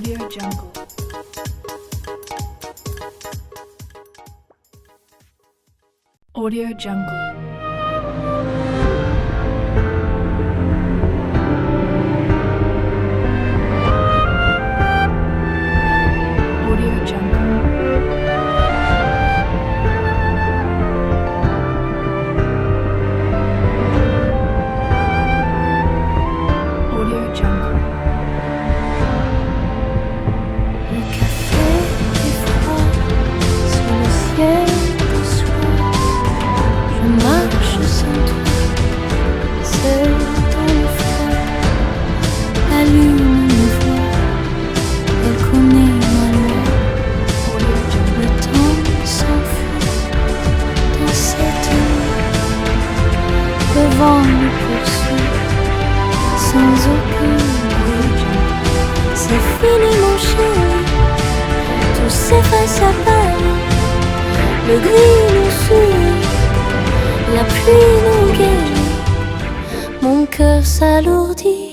Audio Jungle. Audio Jungle. Audio Jungle. Audio Jungle. Le café est froid sous le ciel de soie. Je marche sans toi, seul dans le froid. La lune me voit, elle connaît ma loi. Le temps s'enfuit dans cette nuit. Le vent me poursuit sans aucun bruit. C'est fini mon chéri, tout s'efface à peine. Le gris nous sourit, la pluie nous guérit. Mon cœur s'alourdit,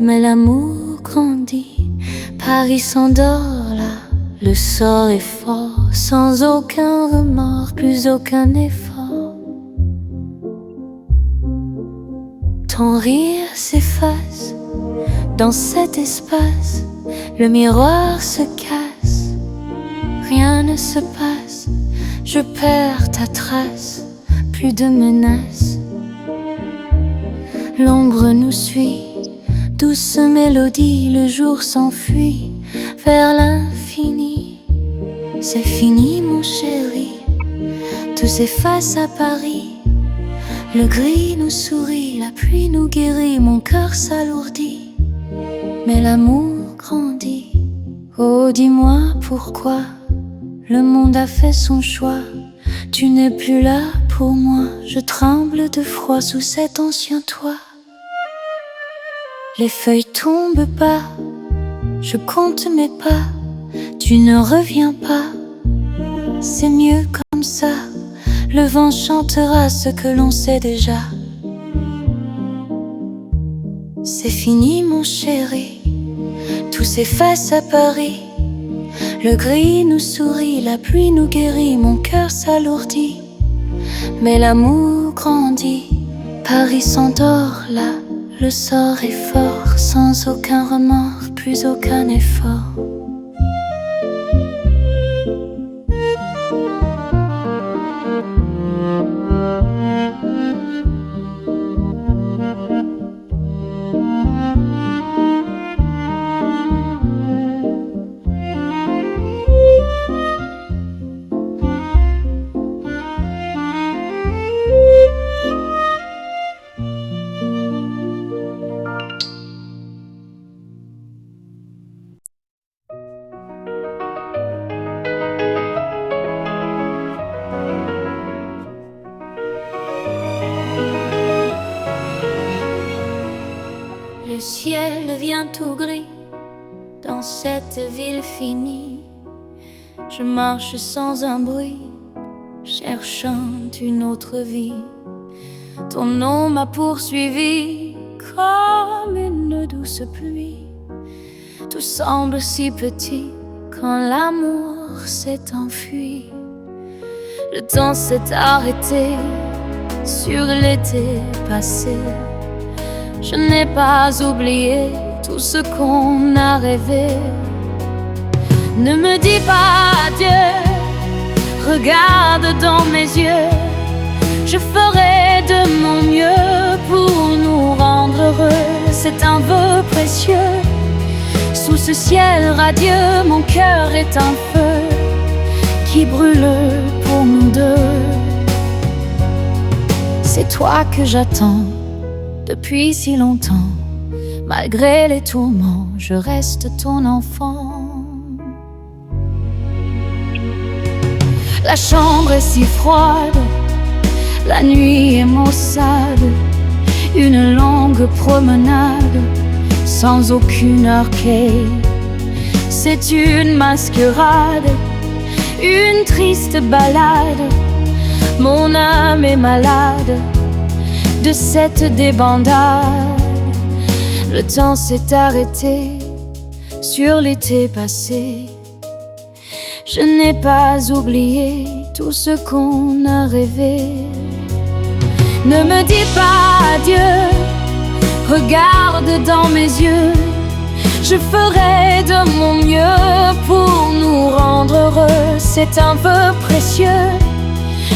mais l'amour grandit. Paris s'endort là, le sort est fort. Sans aucun remords, plus aucun effort. Ton rire s'efface dans cet espace, le miroir se casse, rien ne se passe, je perds ta trace, plus de menaces. L'ombre nous suit, douce mélodie, le jour s'enfuit vers l'infini. C'est fini mon chéri, tout s'efface à Paris. Le gris nous sourit, la pluie nous guérit, mon cœur s'alourdit, mais l'amour grandit. Oh, dis-moi pourquoi le monde a fait son choix. Tu n'es plus là pour moi, je tremble de froid sous cet ancien toit. Les feuilles tombent bas, je compte mes pas. Tu ne reviens pas, c'est mieux comme ça. Le vent chantera ce que l'on sait déjà. C'est fini mon chéri, tout s'efface à Paris. Le gris nous sourit, la pluie nous guérit, mon cœur s'alourdit, mais l'amour grandit. Paris s'endort là, le sort est fort. Sans aucun remords, plus aucun effort. Le ciel devient tout gris dans cette ville finie. Je marche sans un bruit, cherchant une autre vie. Ton nom m'a poursuivi comme une douce pluie. Tout semble si petit quand l'amour s'est enfui. Le temps s'est arrêté sur l'été passé. Je n'ai pas oublié tout ce qu'on a rêvé. Ne me dis pas adieu, regarde dans mes yeux. Je ferai de mon mieux pour nous rendre heureux. C'est un vœu précieux. Sous ce ciel radieux, mon cœur est un feu qui brûle pour nous deux. C'est toi que j'attends depuis si longtemps. Malgré les tourments, je reste ton enfant. La chambre est si froide, la nuit est maussade. Une longue promenade sans aucune arcade. C'est une masquerade, une triste balade. Mon âme est malade de cette débandade. Le temps s'est arrêté sur l'été passé. Je n'ai pas oublié tout ce qu'on a rêvé. Ne me dis pas adieu, regarde dans mes yeux. Je ferai de mon mieux pour nous rendre heureux. C'est un vœu précieux.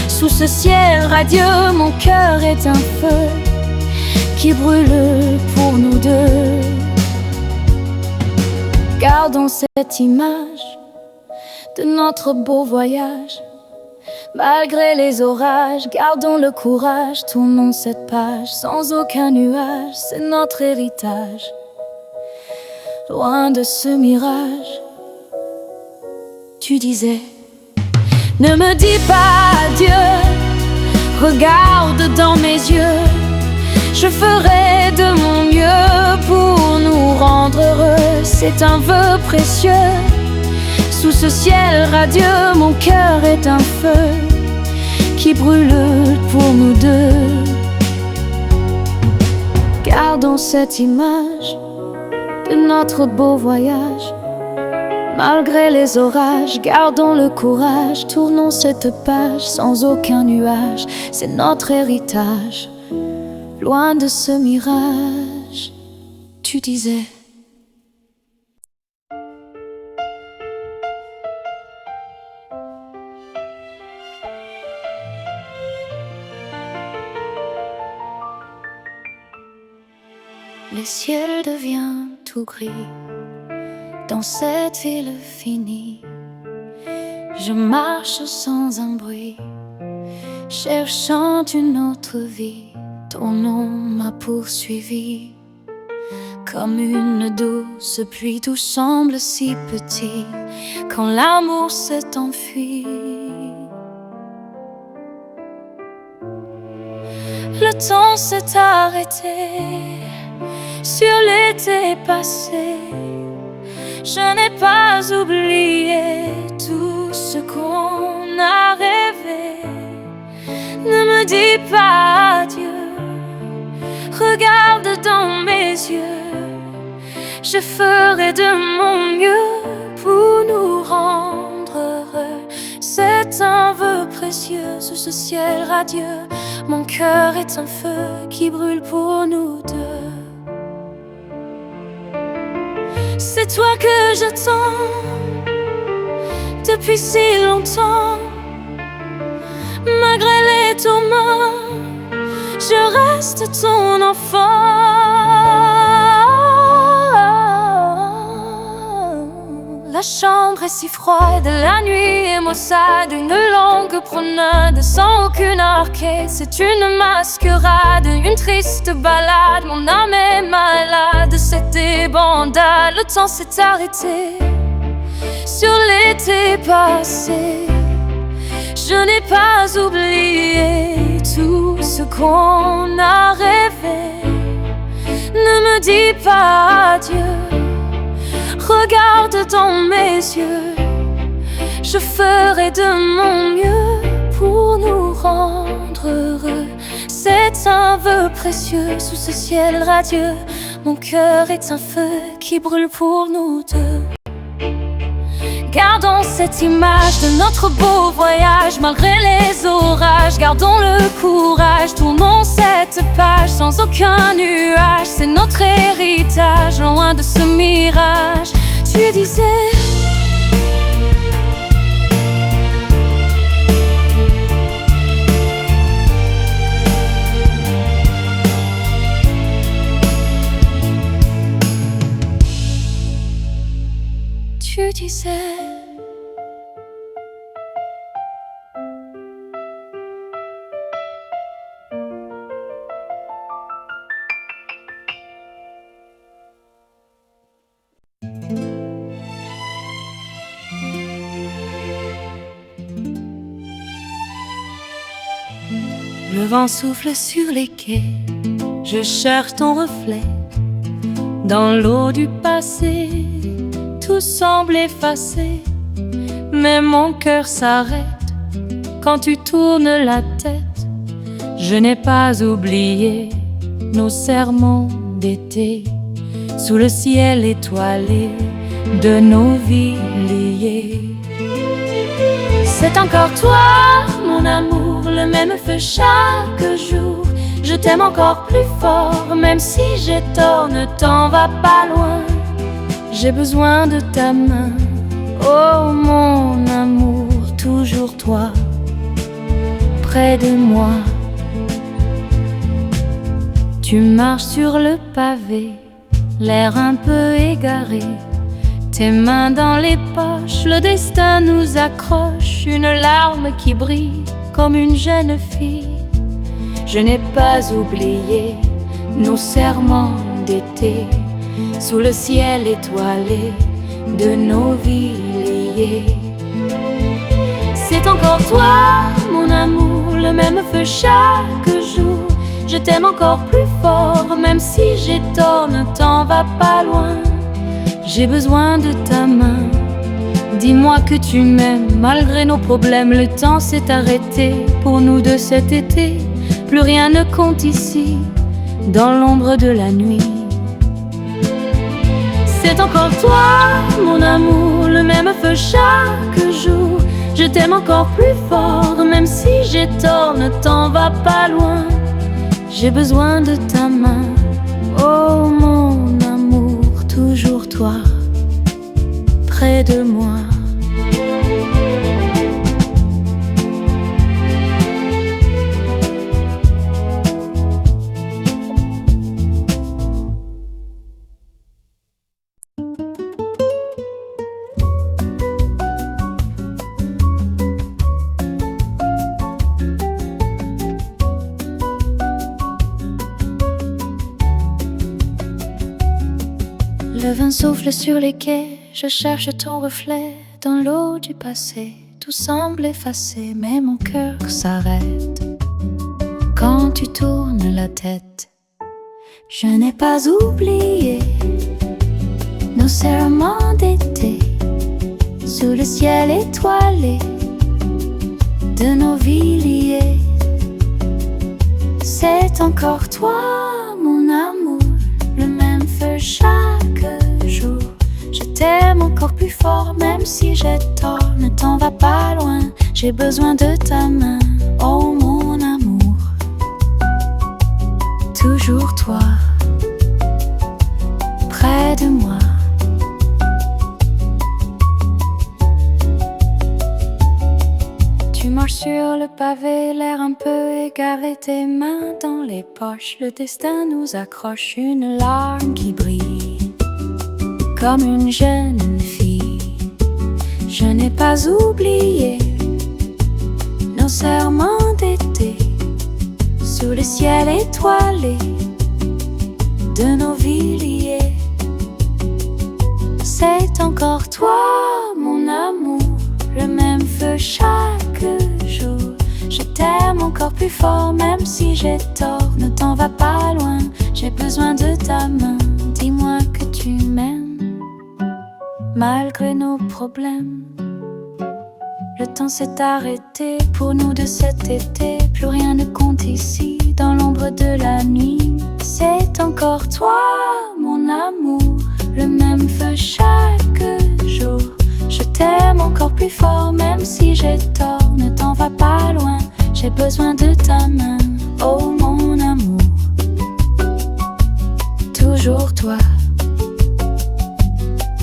Sous ce ciel radieux, mon cœur est un feu qui brûle pour nous deux. Gardons cette image de notre beau voyage. Malgré les orages, gardons le courage. Tournons cette page sans aucun nuage. C'est notre héritage. Loin de ce mirage, tu disais, ne me dis pas adieu, regarde dans mes yeux. Je ferai de mon mieux pour nous rendre heureux. C'est un vœu précieux. Sous ce ciel radieux, mon cœur est un feu qui brûle pour nous deux. Gardons cette image de notre beau voyage. Malgré les orages, gardons le courage. Tournons cette page sans aucun nuage. C'est notre héritage. Loin de ce mirage, tu disais. Le ciel devient tout gris dans cette ville finie. Je marche sans un bruit, cherchant une autre vie. Ton nom m'a poursuivi comme une douce pluie. Tout semble si petit quand l'amour s'est enfui. Le temps s'est arrêté sur l'été passé. Je n'ai pas oublié tout ce qu'on a rêvé. Ne me dis pas adieu, regarde dans mes yeux. Je ferai de mon mieux pour nous rendre heureux. C'est un vœu précieux sous ce ciel radieux. Mon cœur est un feu qui brûle pour nous deux. C'est toi que j'attends depuis si longtemps. Malgré les tourments, je reste ton enfant. La chambre est si froide, la nuit est maussade. Une longue promenade sans aucune arcade. C'est une masquerade, une triste balade. Mon âme est malade, c'est débandade. Le temps s'est arrêté sur l'été passé. Je n'ai pas oublié tout ce qu'on a rêvé. Ne me dis pas adieu, regarde dans mes yeux. Je ferai de mon mieux pour nous rendre heureux. C'est un vœu précieux sous ce ciel radieux. Mon cœur est un feu qui brûle pour nous deux. Gardons cette image de notre beau voyage. Malgré les orages, gardons le courage. Tournons cette page sans aucun nuage. C'est notre héritage, loin de ce mirage. Tu disais, tu disais. Le vent souffle sur les quais, je cherche ton reflet dans l'eau du passé. Tout semble effacé, mais mon cœur s'arrête quand tu tournes la tête. Je n'ai pas oublié nos serments d'été sous le ciel étoilé. de nos vies liées. C'est encore toi, mon amour, le même feu chaque jour. Je t'aime encore plus fort, même si j'ai tort, ne t'en va pas loin. J'ai besoin de ta main, oh mon amour, toujours toi, près de moi. Tu marches sur le pavé, l'air un peu égaré, tes mains dans les poches, le destin nous accroche, une larme qui brille comme une jeune fille. Je n'ai pas oublié nos serments d'été, sous le ciel étoilé de nos vies liées. C'est encore toi, mon amour, le même feu chaque jour. Je t'aime encore plus fort, même si j'ai tort, ne t'en va pas loin. J'ai besoin de ta main, dis-moi que tu m'aimes. Malgré nos problèmes, le temps s'est arrêté pour nous deux cet été. Plus rien ne compte ici, dans l'ombre de la nuit. C'est encore toi, mon amour, le même feu chaque jour. Je t'aime encore plus fort, même si j'ai tort, ne t'en va pas loin. J'ai besoin de ta main, oh mon amour, toujours toi, près de moi. Le vent souffle sur les quais, je cherche ton reflet dans l'eau du passé. Tout semble effacé, mais mon cœur s'arrête quand tu tournes la tête. Je n'ai pas oublié nos serments d'été, sous le ciel étoilé de nos vies liées. C'est encore toi, mon amour, le même feu chaque jour. Je t'aime encore plus fort, même si j'ai tort, ne t'en va pas loin. J'ai besoin de ta main, oh mon amour, toujours toi, près de moi. Tu marches sur le pavé, l'air un peu égaré, tes mains dans les poches. Le destin nous accroche, une larme qui brille comme une jeune fille. Je n'ai pas oublié nos serments d'été, sous le ciel étoilé de nos vies liées. C'est encore toi, mon amour, le même feu chaque jour. Je t'aime encore plus fort, même si j'ai tort, ne t'en va pas loin. J'ai besoin de ta main, dis-moi que tu m'aimes. Malgré nos problèmes, le temps s'est arrêté pour nous de cet été. Plus rien ne compte ici, dans l'ombre de la nuit. C'est encore toi, mon amour, le même feu chaque jour. Je t'aime encore plus fort, même si j'ai tort, ne t'en va pas loin. J'ai besoin de ta main, oh mon amour, toujours toi,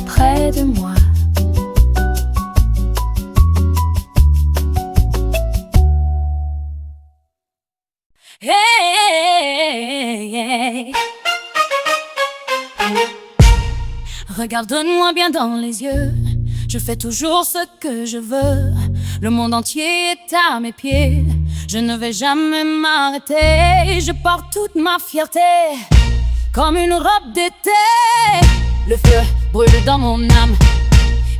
près de moi. Hey, hey. Regarde-moi bien dans les yeux, je fais toujours ce que je veux. Le monde entier est à mes pieds, je ne vais jamais m'arrêter. Je porte toute ma fierté comme une robe d'été. Le feu brûle dans mon âme,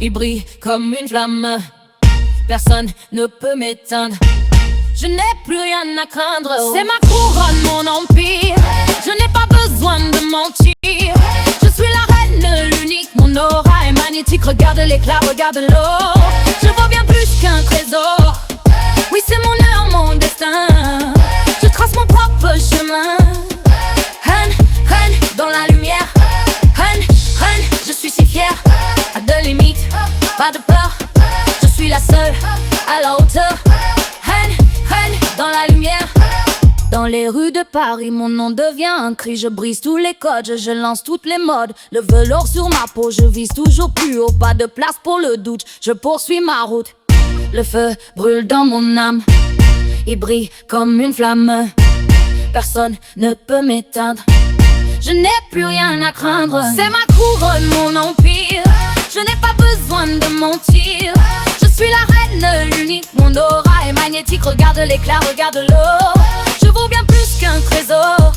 il brille comme une flamme. Personne ne peut m'éteindre, je n'ai plus rien à craindre. C'est ma couronne, mon empire, je n'ai pas besoin de mentir. Je suis la reine, l'unique, mon aura est magnétique. Regarde l'éclat, regarde l'eau, je vois bien plus qu'un trésor. Oui, c'est mon heure, mon destin, je trace mon propre chemin. Reine, reine, dans la lumière, reine, reine, je suis si fière. pas de peur, je suis la seule à la hauteur. Reine, reine dans la lumière. Dans les rues de Paris, mon nom devient un cri. Je brise tous les codes, je lance toutes les modes. Le velours sur ma peau, je vise toujours plus haut. Pas de place pour le doute, je poursuis ma route. Le feu brûle dans mon âme, il brille comme une flamme. Personne ne peut m'éteindre, je n'ai plus rien à craindre. C'est ma couronne, mon empire, je n'ai pas besoin de mentir. Je suis la reine, l'unique, mon aura est magnétique. Regarde l'éclat, regarde l'eau, je vaux bien plus qu'un trésor.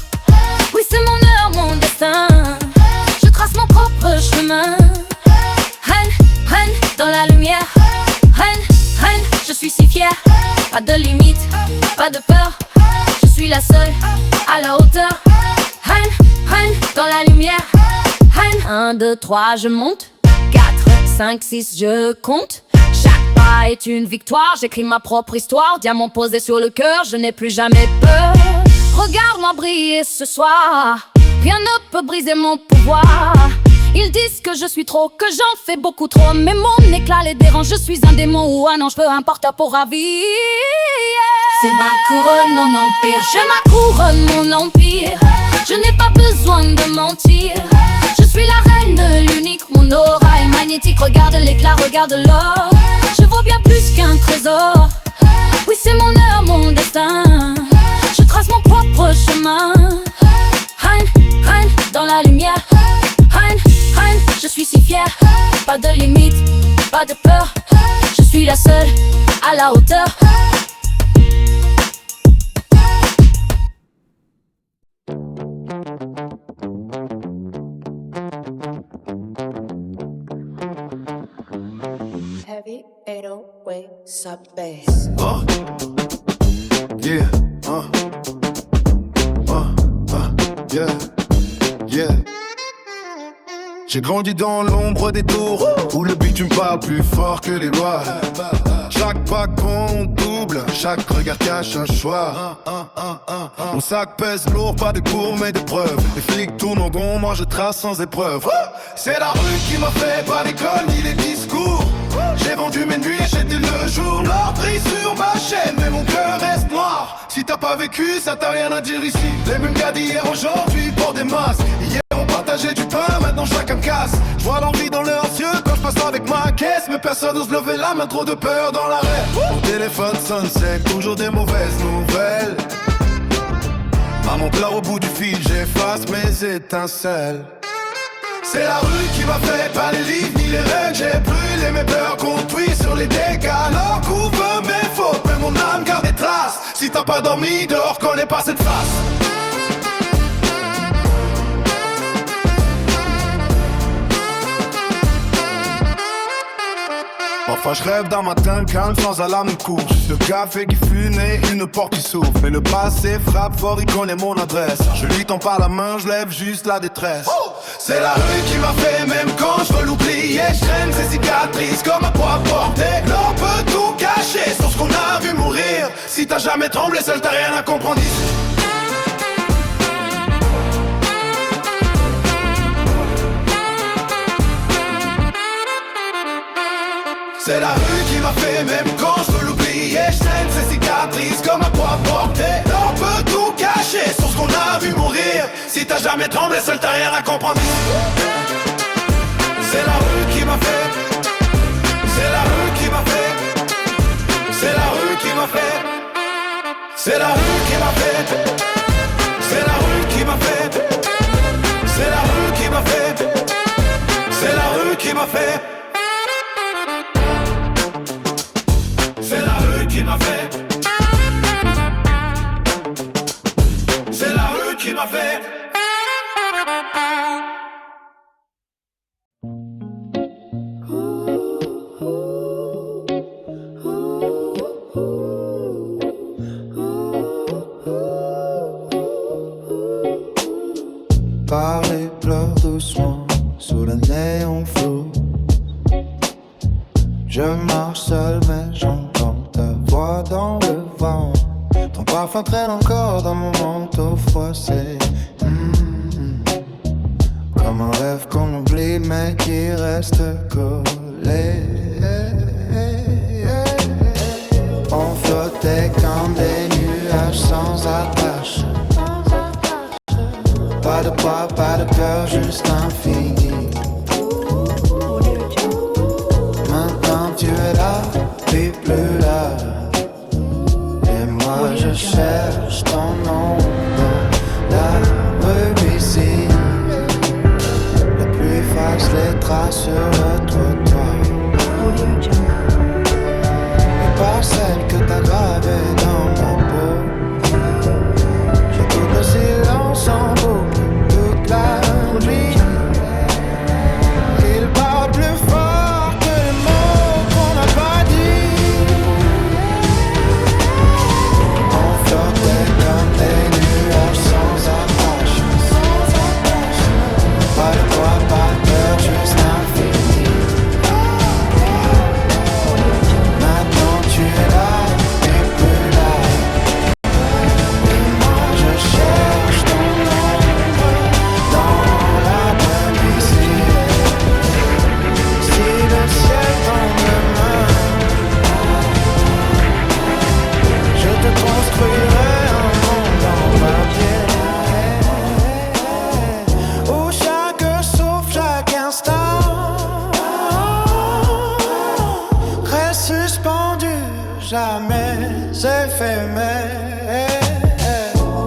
Oui, c'est mon heure, mon destin, je trace mon propre chemin. Reine, reine dans la lumière. Reine, reine, je suis si fière. Pas de limite, pas de peur, je suis la seule à la hauteur. Reine, reine dans la lumière. Reine, 1, 2, 3, je monte. 4, 5, 6, je compte. Chaque pas est une victoire, j'écris ma propre histoire. Diamant posé sur le cœur, je n'ai plus jamais peur. Regarde-moi briller ce soir, rien ne peut briser mon pouvoir. Ils disent que je suis trop, que j'en fais beaucoup trop. Mais mon éclat les dérange, je suis un démon ou un ange, peu importe ta peau ravie. C'est ma couronne, mon empire, j'ai ma couronne, mon empire. Je n'ai pas besoin de mentir, je suis la reine, l'unique, mon aura est magnétique. Regarde l'éclat, regarde l'or, je vaux bien plus qu'un trésor. Oui, c'est mon heure, mon destin, je trace mon propre chemin. Reine, reine dans la lumière. Reine, reine, je suis si fière. Pas de limite, pas de peur, je suis la seule à la hauteur. Heavy 808 sub bass. Yeah, yeah, yeah. J'ai grandi dans l'ombre des tours où le bitume parle plus fort que les lois. Chaque pas compte double, chaque regard cache un choix. Mon sac pèse lourd, pas de cours mais de preuves. Les flics tournent en rond, moi je trace sans épreuve. C'est la rue qui m'a fait, pas l'école ni les discours. J'ai vendu mes nuits, j'étais le jour. L'or brille sur ma chaîne, mais mon cœur reste noir. Si t'as pas vécu, ça t'a rien à dire ici. Les mêmes gars d'hier aujourd'hui portent des masques. Hier on partageait du pain, maintenant chacun casse. Je vois l'envie dans leurs yeux quand je passe avec ma caisse. Mais personne n'ose lever la main, trop de peur dans l'arrêt. Mon téléphone sonne, c'est toujours des mauvaises nouvelles. Maman pleure au bout du fil, j'efface mes étincelles. C'est la rue qui m'a fait, pas les livres ni les règles. J'ai brûlé mes peurs, construit sur les dégâts. Alors couvre mes fautes, mais mon âme garde des traces. Si t'as pas dormi, dehors connais pas cette face. Parfois je rêve d'un matin calme sans alarme de course. Le café qui fume et une porte qui s'ouvre. Mais le passé frappe fort, il connaît mon adresse. Je lui tends pas la main, je lève juste la détresse. C'est la rue qui m'a fait, même quand je veux l'oublier. Je traîne ces cicatrices comme un poids porté. L'or peut tout cacher, sur ce qu'on a vu mourir. Si t'as jamais tremblé seul, t'as rien à comprendre ici. C'est la rue qui m'a fait, même quand je veux l'oublier. Je traîne ces cicatrices comme un poids porté. L'or peut tout cacher, sur ce qu'on a vu mourir. Si t'as jamais tremblé seul, t'as rien à comprendre. C'est la rue qui m'a fait. C'est la rue qui m'a fait. C'est la rue qui m'a fait. C'est la rue qui m'a fait. C'est la rue qui m'a fait. C'est la rue qui m'a fait. C'est la rue qui m'a fait. C'est la rue qui m'a fait. C'est la rue qui m'a fait. Paris pleure doucement sous le néon flou. Je marche seul mais j'entends ta voix dans le vent. Ton parfum traîne encore dans mon manteau froissé. Comme un rêve qu'on oublie mais qui reste collé. On flottait comme des nuages sans attache. Pas de poids, pas de peur, juste infini. Audio Jungle. Maintenant tu es là, puis plus là. Et moi je cherche ton nom dans la rue ici. La pluie fasse les traces sur le trottoir. Audio Jungle. Et pas celle que t'as gravée dans ma peau. J'écoute le silence en boucle toute la nuit. Il parle plus fort que les mots qu'on n'a pas dit. On flottait comme des nuages sans attache. Pas de poids, pas de peur, juste infini. Maintenant tu es là, et plus là. Et moi je cherche ton ombre dans la brume ici. Si le ciel tombe demain, je te construirai un monde en papier, où chaque souffle, chaque instant reste suspendu, jamais éphémère.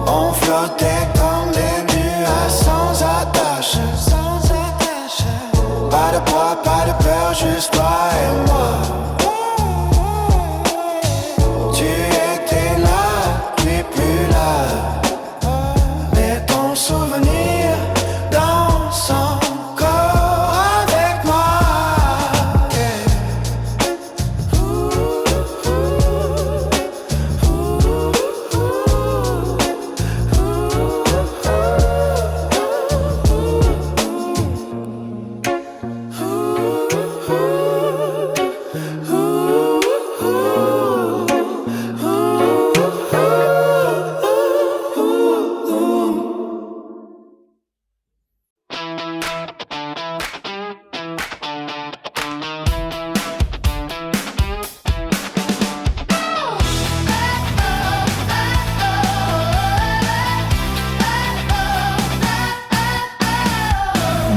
On flottait comme des nuages sans attache. Pas de poids, pas de peur, juste toi et moi. Tu étais là, puis plus là. Mais ton souvenir danse encore avec moi.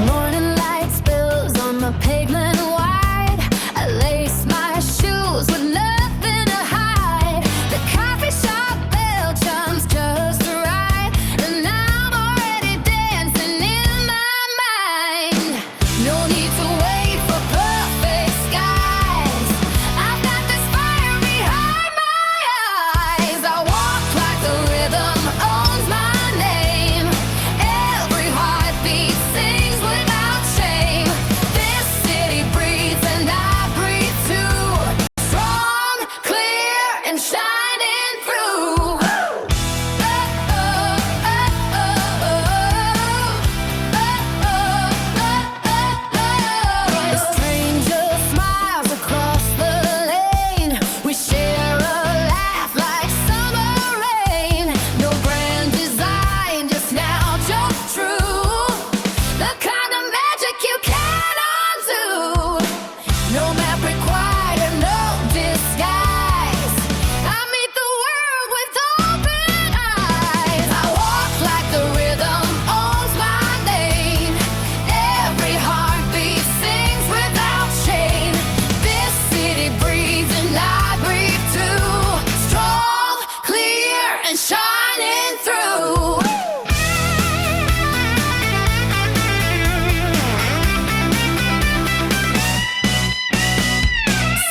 Morning light spills on the pavement wide. I lace my shoes with nothing to hide. The coffee shop bell chimes just right, and I'm already dancing in my mind. No need to wait for perfect skies. I've got this fire behind my eyes. I walk like the rhythm owns my name. Every heartbeat sings without shame. This city breathes and I breathe too. Strong, clear, and shining through. A stranger smiles across the lane. We share a laugh like summer rain. No brand design, just now, just true. The kind of magic you can't undo. No map required, and no disguise. I meet the world with open eyes. I walk like the rhythm owns my name. Every heartbeat sings without shame. This city breathes and I breathe too. Strong, clear, and shining through.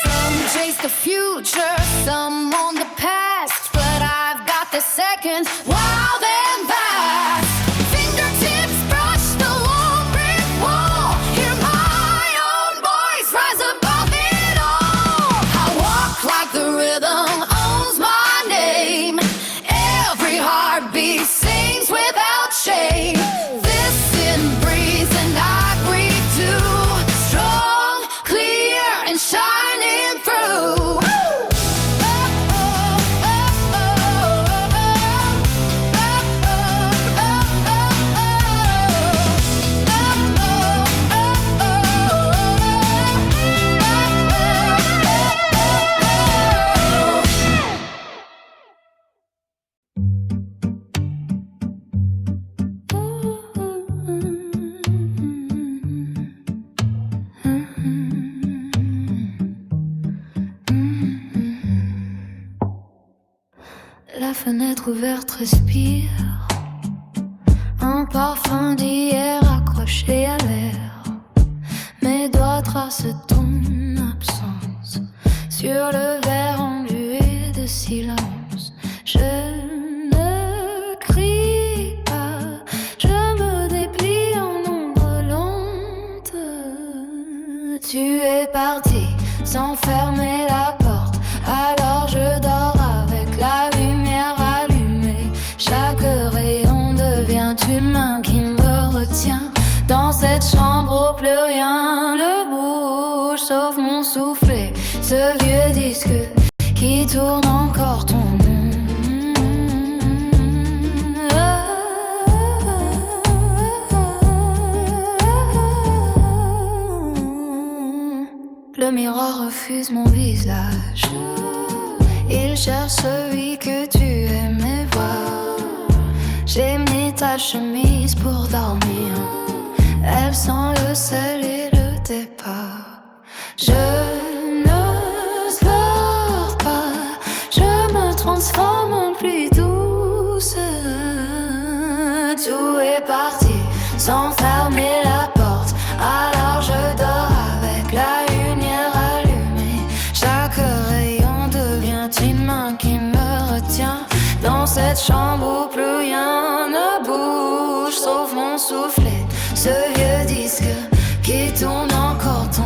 Some chase the future, some on the past, but I've got the second wild and fast. Fingertips brush the warm brick wall. Hear my own voice rise above it all. I walk like the rhythm owns my name. Every heartbeat sings without shame. This sin breathes and I breathe too. Strong, clear, and shining through. La fenêtre ouverte respire un parfum d'hier accroché à l'air. Mes doigts tracent ton absence sur le verre embué de silence. Je ne crie pas, je me déplie en ombre lente. Tu es parti sans fermer la porte, alors je dors avec la lumière allumée. Chaque rayon devient une main qui me retient. Dans cette chambre où plus rien ne bouge sauf mon soufflet, ce vieux disque qui tourne encore ton nom. Le miroir refuse mon visage. Il cherche celui que tu aimais voir. J'ai mis ta chemise pour dormir. Elle sent le sel et le départ. Je ne sors pas, je me transforme en pluie douce. Tout est parti sans fermer la porte, alors je dors avec la lumière allumée. Chaque rayon devient une main qui me retient. Dans cette chambre où plus rien ne bouge sauf mon soufflet, ce vieux disque qui tourne encore ton.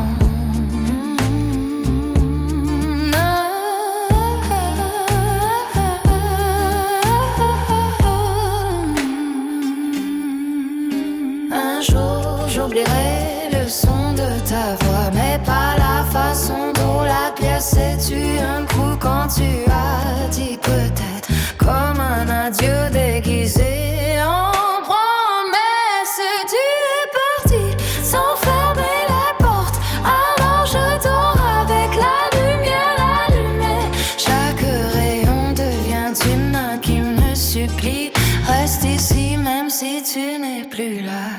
Un jour j'oublierai le son de ta voix, mais pas la façon dont la pièce s'est tue un coup quand tu as dit peut-être, comme un adieu déguisé en promesse. Tu es parti sans fermer la porte, alors je dors avec la lumière allumée. Chaque rayon devient une main qui me supplie. Reste ici même si tu n'es plus là.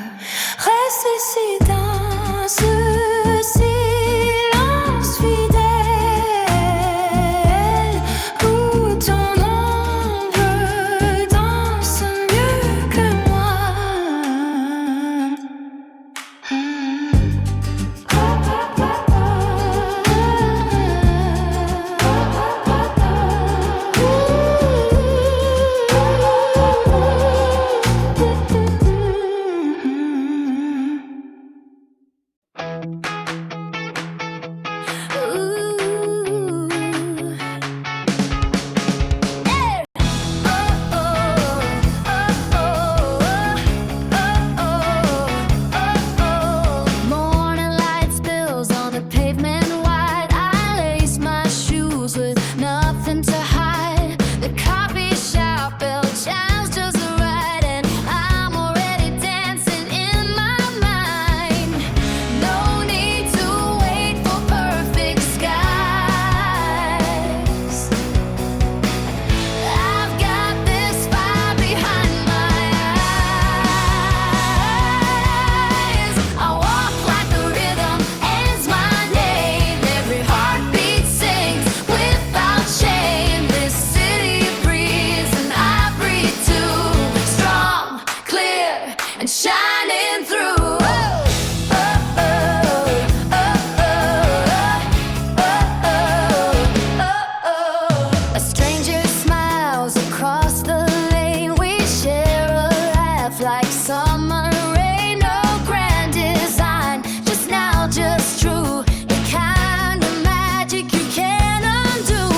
Reste ici dans ce silence fidèle où ton ombre danse mieux que moi. Morning light spills on the pavement white. I lace my shoes with nothing to hide. The coffee shop bell chimes just right, and I'm already dancing in my mind. No need to wait for perfect skies. I've got this fire behind my eyes. I walk like the rhythm is my name. Every heartbeat sings without shame. This city breathes and I breathe too. Strong, clear, and shining through. A stranger smiles across the lane. We share a laugh like summer rain. No grand design, just now, just true. The kind of magic you can't undo.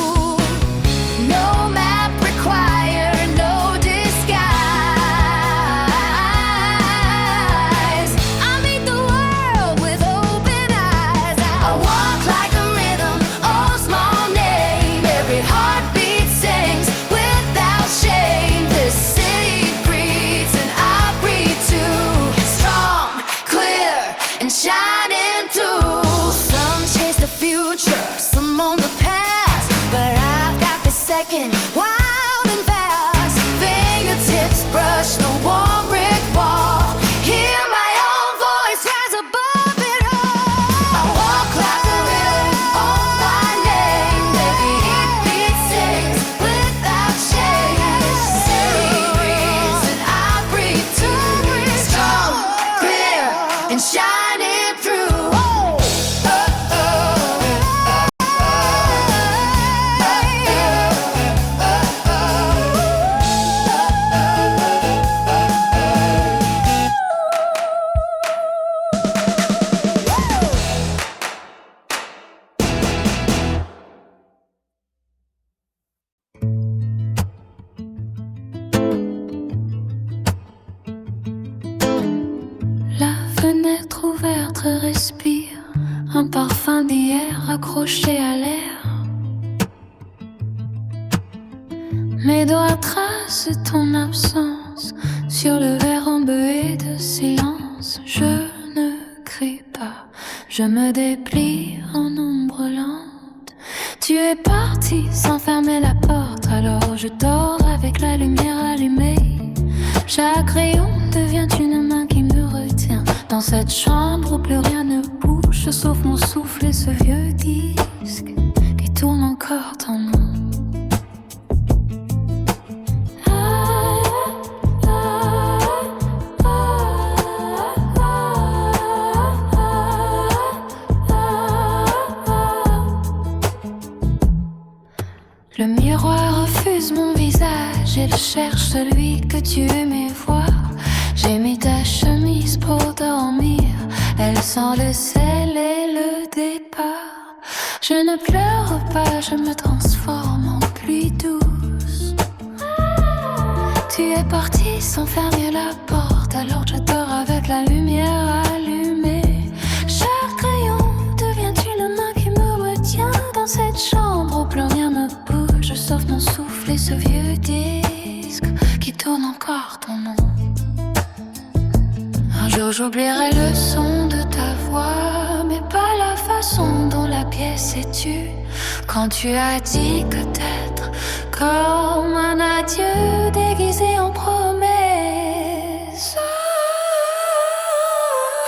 No map required, no disguise. I meet the world with open eyes. I walk like a rhythm, oh small name. Every heartbeat sings without shame. This city breathes and I breathe too. Strong, clear, and shining through. Some chase the future, some on the past, but I've got the second, wild and fast. Fingertips brush the warm brick wall. Hear my own voice rise above it all. I walk like a rhythm, oh my name. Every heartbeat sings without shame. d'hier accrochés à l'air. Mes doigts tracent ton absence sur le verre embué de silence. Je ne crie pas, je me déplie en ombre lente. Tu es parti sans fermer la porte, alors je dors avec la lumière allumée. Chaque rayon devient une main qui me retient dans cette chambre où plus rien ne bouge sauf mon souffle et ce vieux disque qui tourne encore dans mon. Le miroir refuse mon visage, il cherche celui que tu aimais voir. J'ai mis ta chemise pour dormir, elle sent le sel et le départ. Je ne pleure pas, je me transforme en pluie douce. Tu es parti sans fermer la porte, alors je dors avec la lumière allumée. Chaque rayon devient une main qui me retient dans cette chambre où plus rien ne bouge sauf mon souffle et ce vieux disque qui tourne encore ton nom. Un jour j'oublierai le son de ta voix, mais pas la façon dont la pièce est tue. Quand tu as dit que t'être comme un adieu déguisé en promesse.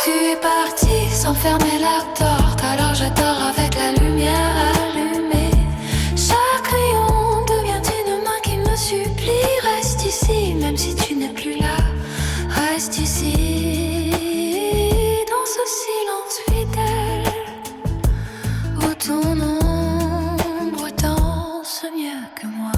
Tu es parti sans fermer la porte, alors je dors avec la lumière allumée. Chaque rayon devient une main qui me supplie. Reste ici, même si tu n'es plus là. Reste ici, dans ce silence fidèle, où ton ombre danse mieux que moi.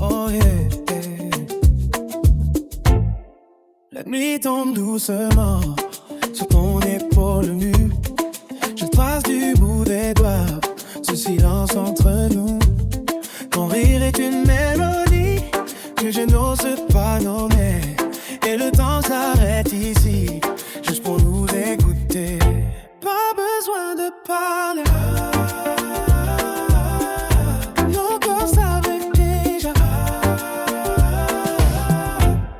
Oh yeah. La nuit tombe doucement sur ton épaule nue. Je trace du bout des doigts ce silence entre nous. Ton rire est une mélodie que je n'ose pas nommer. Et le temps s'arrête ici, juste pour nous écouter. Pas besoin de parler. Nos corps savent déjà.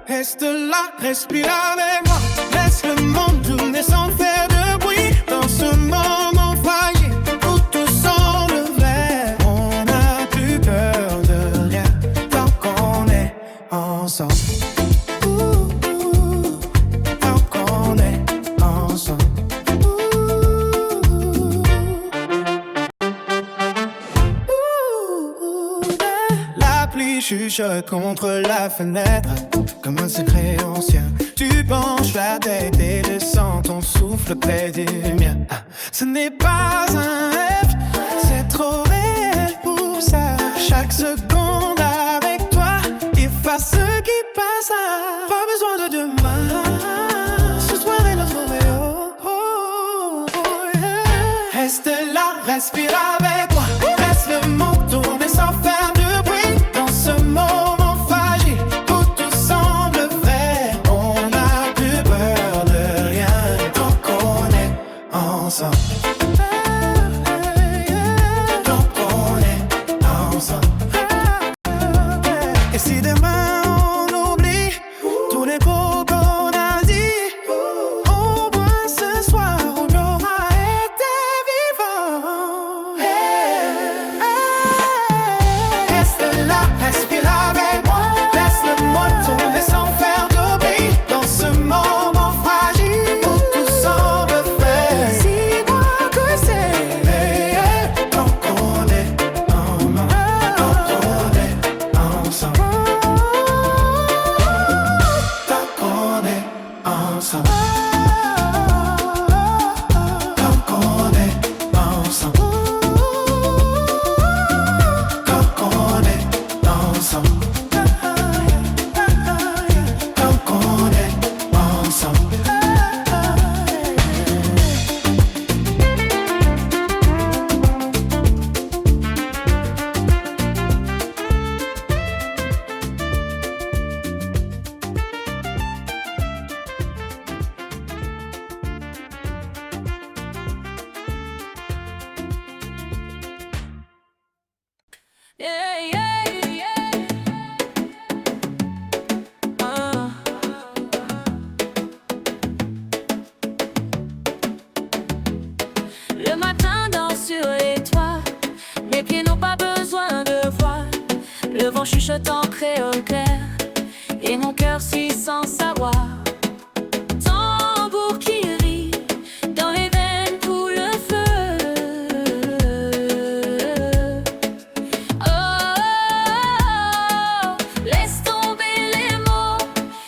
Reste là, respire avec moi. Laisse le monde tourner sans faire de bruit. Dans ce moment failli où tout semble vrai, on n'a plus peur de rien tant qu'on est ensemble. Tant qu'on est ensemble. La pluie chuchote contre la fenêtre comme un secret ancien. Tu penches la tête et je sens ton souffle près du mien. Ce n'est pas un rêve, c'est trop réel pour ça. Chaque seconde avec toi efface ce qui passe. Pas besoin de demain, ce soir est notre Roméo. Yeah. Reste là, respire avec moi. Laisse le monde tourner sans faire de bruit. Dans ce moment fragile où tout semble vrai, on n'a plus peur de rien tant qu'on est ensemble. Tant qu'on est ensemble. Et si demain on oublie Le matin danse sur les toits, mes pieds n'ont pas besoin de voix. Le vent chuchote en créole clair, et mon cœur suit sans savoir. Tambour qui rit, dans les veines coule le feu. Oh, laisse tomber les mots,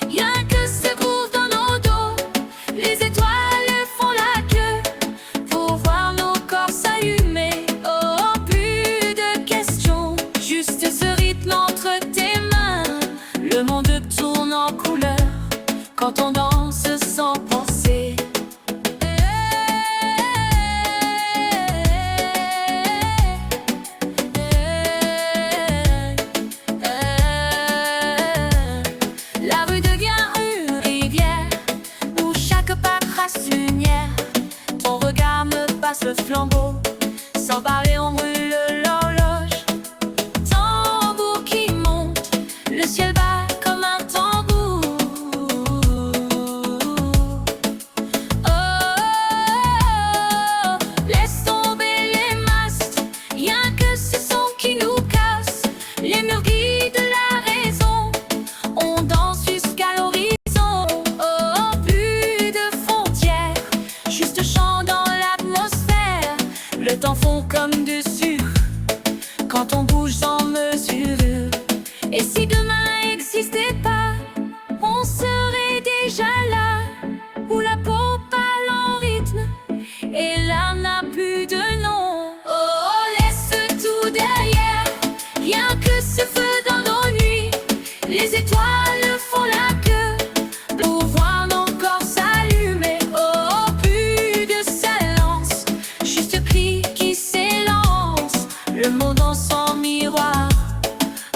y'a que ce groove dans nos dos. Les étoiles font la queue pour voir nos corps s'allumer. Oh, plus de questions, juste ce rythme entre tes mains. Le monde tourne en couleur quand on danse sans penser. La rue devient une rivière où chaque pas trace une lumière. Ton regard me passe le flambeau, sans parler on brûle l'horloge. Tambour qui monte, le ciel bat comme un tambour. Oh, laisse tomber les masques, y'a que ce son qui nous casse. Les murs guident la raison, on danse jusqu'à l'horizon. Oh, plus de frontières, juste chant dans l'atmosphère. Le temps fond comme du sucre quand on bouge sans mesure. Et si demain n'existait pas, on serait déjà là, où la peau parle en rythme et l'âme n'a plus de nom. Oh, laisse tout derrière, y'a que ce feu dans nos nuits. Les étoiles font la queue pour voir nos corps s'allumer. Oh, plus de silence, juste cri qui s'élance. Le monde en son miroir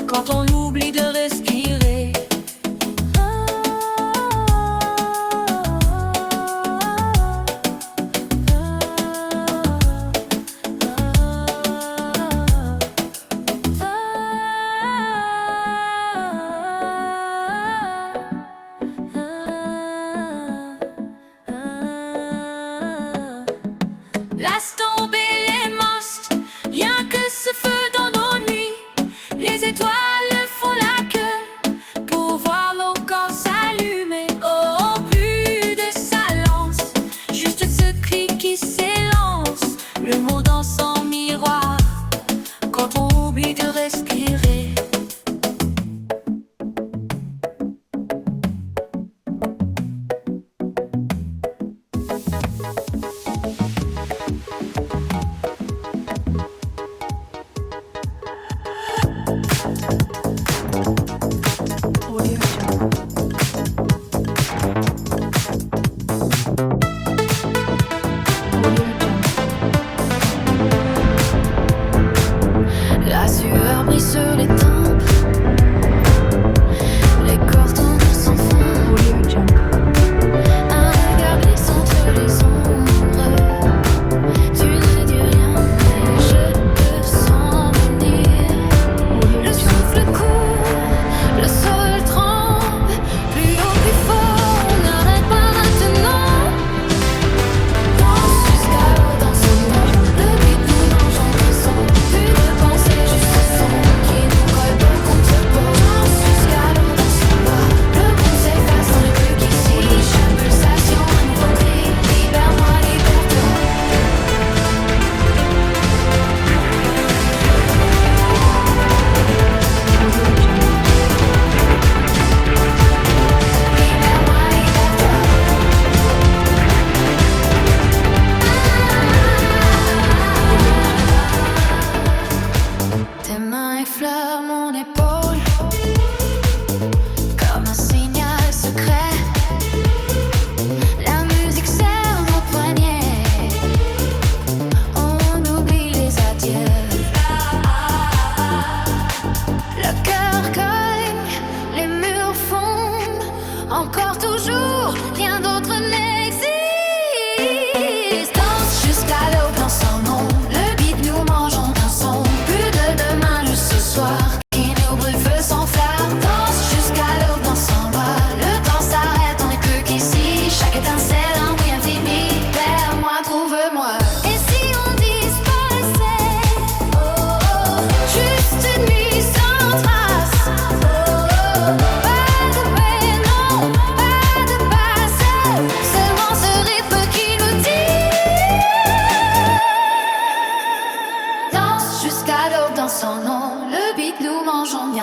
quand on oublie de respirer. Laisse tomber les monstres, y'a que ce feu dans nos nuits. Les étoiles font la queue pour voir nos corps s'allumer. Oh, plus de silence, juste ce cri qui s'élance. Le monde dans son miroir quand on oublie de respirer.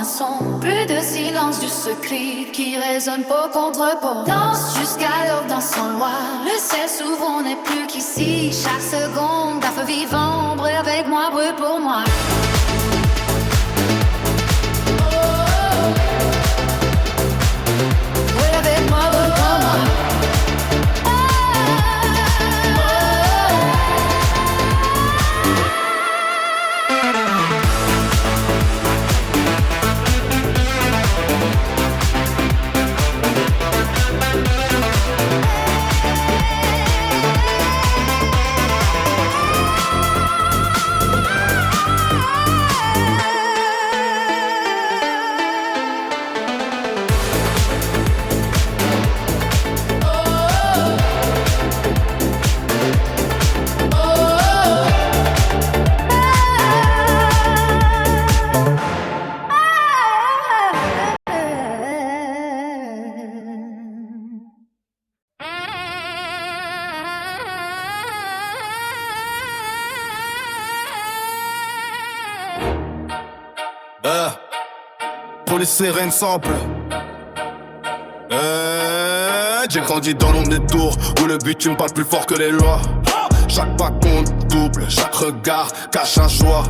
son. Plus de silence, juste ce cri qui résonne peau contre peau. Danse jusqu'à l'aube dans son loi. Le ciel s'ouvre, on n'est plus qu'ici. Chaque seconde, d'un feu vivant, brûle avec moi, brûle pour moi. Brûle avec moi, brûle pour moi. Pour les sirènes simples. J'ai grandi dans l'ombre des tours où le bitume parle plus fort que les lois. Chaque pas compte double, chaque regard cache un choix.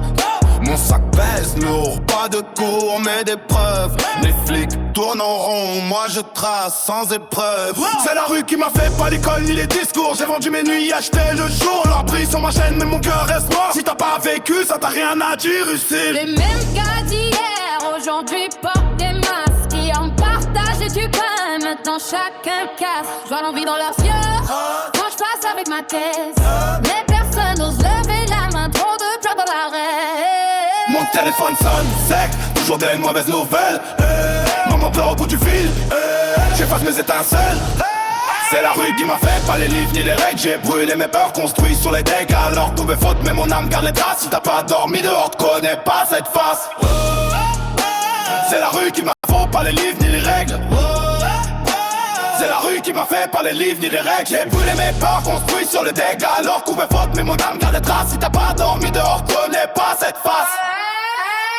Mon sac pèse lourd, pas de cours mais des preuves. Les flics tournent en rond, moi je trace sans épreuve. C'est la rue qui m'a fait, pas l'école ni les discours. J'ai vendu mes nuits, acheté le jour. Leur prix sur ma chaîne mais mon cœur reste mort. Si t'as pas vécu, ça t'a rien à dire ici. Les mêmes gars d'hier, aujourd'hui portent des masques. Qui en partagent et du pain, maintenant chacun casse. J'vois l'envie dans leurs yeux, quand j'passe avec ma thèse. Mais personne n'ose lever la main, trop de pleurs dans l'arrêt. Mon téléphone sonne sec, toujours des mauvaises nouvelles. Maman pleure au bout du fil, j'efface mes étincelles. C'est la rue qui m'a fait, pas les livres ni les règles. J'ai brûlé mes peurs, construit sur les dégâts. Alors tout mes fautes, mais mon âme garde les traces. Si t'as pas dormi dehors, t'connais pas cette face. C'est la rue qui m'a fait, pas les livres ni les règles. C'est la rue qui m'a fait, pas les livres ni les règles. J'ai brûlé mes peurs, construit sur les dégâts. Alors tout mes fautes, mais mon âme garde les traces. Si t'as pas dormi dehors, t'connais pas cette face.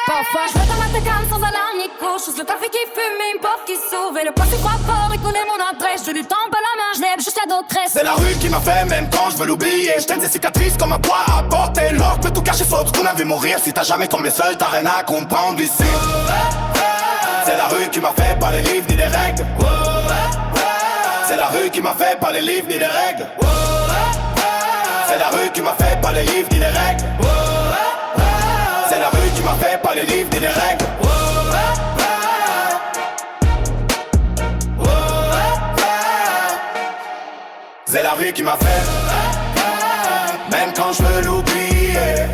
Parfois je dans ma calme sans alarme ni couche. Je le café qui fume et une porte qui s'ouvre. Et le passé croit fort, il connaît mon adresse. Je lui tends pas la main, je lève jusqu'à d'autres restes. C'est la rue qui m'a fait, même quand je veux l'oublier. Je t'aime des cicatrices comme un poids à porter. L'or peut tout cacher sauf qu'on a vu mourir. Si t'as jamais tombé seul, t'as rien à comprendre ici. C'est la rue qui m'a fait, pas les livres ni les règles. C'est la rue qui m'a fait, pas les livres ni les règles. C'est la rue qui m'a fait, pas les livres ni les règles. C'est la rue qui m'a fait, pas les livres ni les règles. C'est la rue qui m'a fait, même quand je veux l'oublier.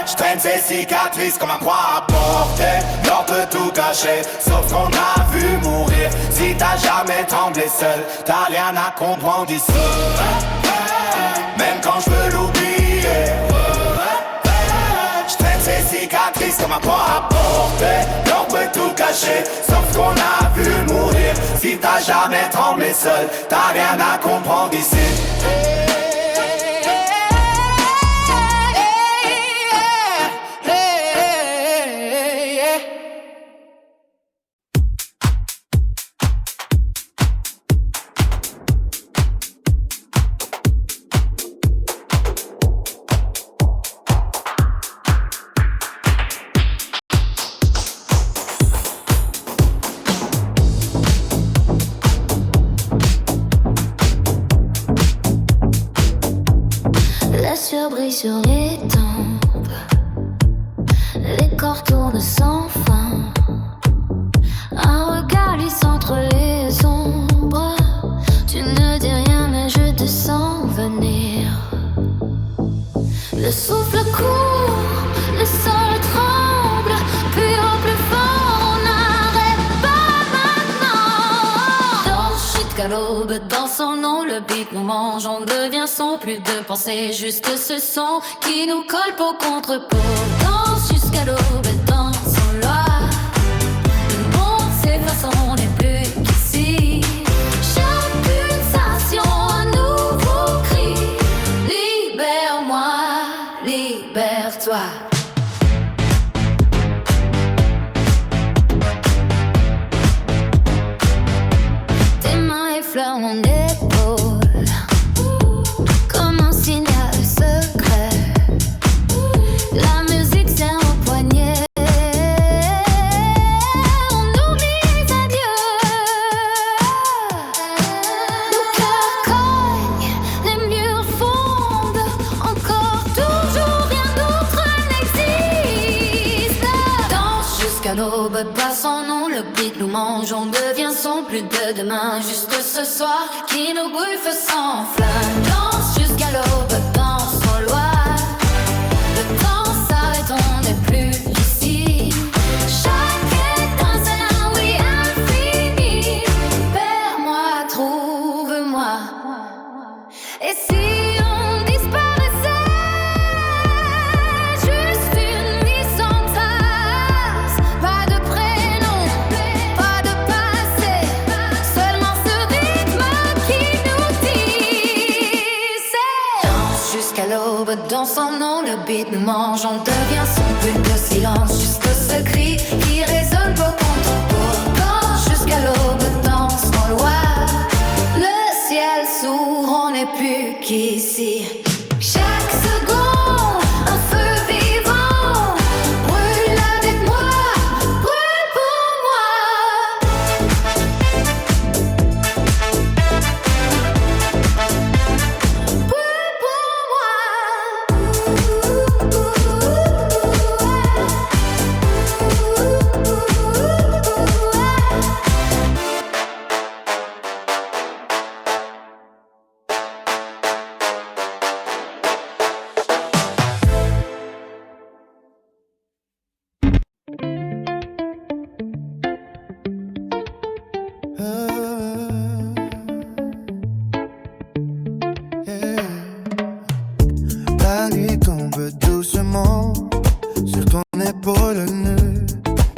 J'traîne ces cicatrices comme un poids à porter. L'or peut tout cacher, sauf qu'on a vu mourir. Si t'as jamais tremblé seul, t'as rien à comprendre ici. Même quand je veux l'oublier. J'traîne ces cicatrices comme un poids à porter. L'or peut tout cacher, sauf qu'on a vu mourir. Si t'as jamais tremblé seul, t'as rien à comprendre ici. Brille sur les tempes, les corps tournent sans fin. Un regard glisse entre les ombres. Tu ne dis rien mais je te sens venir. Le souffle court, le sol tremble. Pur, plus fort, on n'arrête pas maintenant. Dans jusqu'à l'aube, dans son nom, le beat nous mange. On devient son, plus de pensée, juste ce son qui nous colle peau contre peau. Danse jusqu'à l'aube, dans son loi. Le monde s'efface, on n'est plus qu'ici. Chaque pulsation, un nouveau cri. Libère-moi, libère-toi. l'aube passe son nom, le beat nous mange, on devient son plus de demain. Juste ce soir qui nous brûle feu sans flamme. Danse jusqu'à l'aube, danse sans loi. Le temps s'arrête, on n'est plus ici. Chaque étincelle, un oui infini. Perds-moi, trouve-moi. Et si on disparaissait, juste une vie sans trace, pas de prénom, pas de passé, seulement ce rythme qui nous dit c'est. Danse jusqu'à l'aube, dans son nom, le beat nous mange, on devient son but de silence, juste ce cri qui résonne pour contre peau. Danse jusqu'à l'aube, danse sans loi. Le ciel s'ouvre, on n'est plus qu'ici. Chaque seconde, un feu vivant. Brûle avec moi, brûle pour moi. Brûle pour La nuit tombe doucement sur ton épaule nue.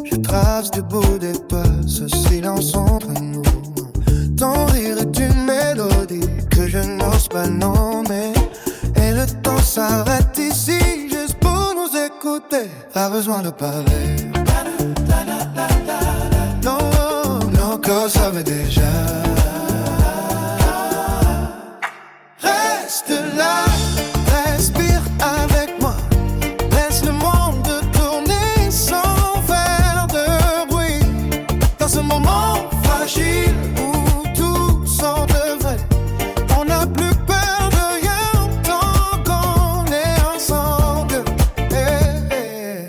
Je trace du bout des doigts ce silence entre nous. Ton rire est une mélodie que je n'ose pas nommer. Et le temps s'arrête ici juste pour nous écouter. Pas besoin de parler. Non, nos corps savent déjà. Reste là, respire avec moi. Laisse le monde tourner sans faire de bruit. Dans ce moment fragile où tout s'en devrait, on n'a plus peur de rien tant qu'on est ensemble. Hey, hey.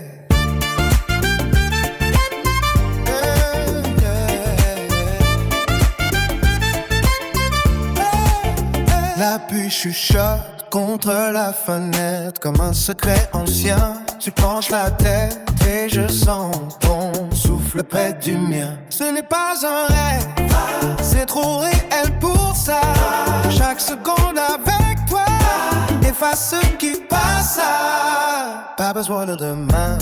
La pluie chuchote contre la fenêtre comme un secret ancien. Tu penches la tête et je sens ton souffle près du mien. Ce n'est pas un rêve, c'est trop réel pour ça. Chaque seconde avec toi efface ce qui passe. Pas besoin de demain.